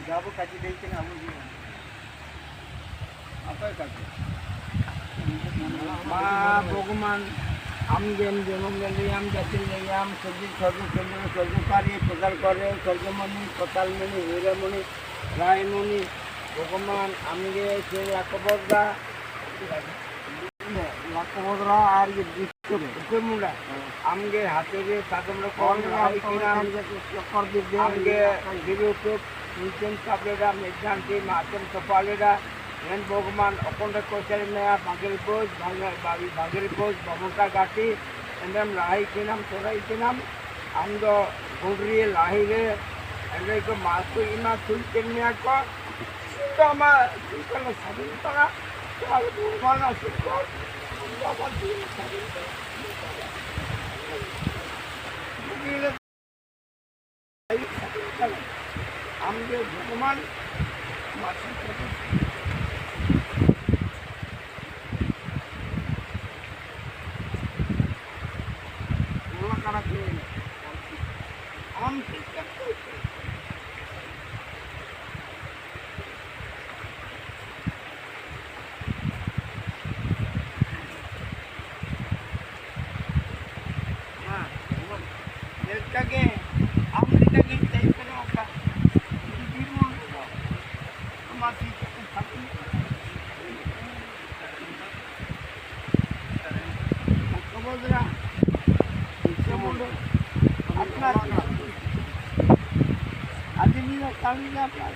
যাবো কাছে দেখতে না আপনার কাছে মা ভগবান আমগেন জনম লেলিয়াম জাতির লেলিয়াম সবজি সর্বচন্দ্র সর্বকারী প্রকার করে স্বর্গমণি পতালমণি হীরামণি রায়মণি ভগবান আমগে সে লাকবদরা লাকবদরা আর মুন্ডা আমগে হাতে যে সাদমরা কোন আমগে দিবুক নিচেন কাবলেরা মেজান্তি মাতম সপালেরা হেন ভগবান অকন্ড কোচারি মেয়া বাগের কোচ বাগের কোচ বমকা গাটি এন্ডাম লাহি কিনাম তোরাই কিনাম আমদ গুড়িয়ে লাহিরে এন্ডাই কো মাসু ইমা সুলকেন মিয়া কো তমা সুলকেন সাবিন তারা তো আর ভগবান সুলকন বাবা দিন সাবিন আমদের ভগবান মাসু I'm আপনার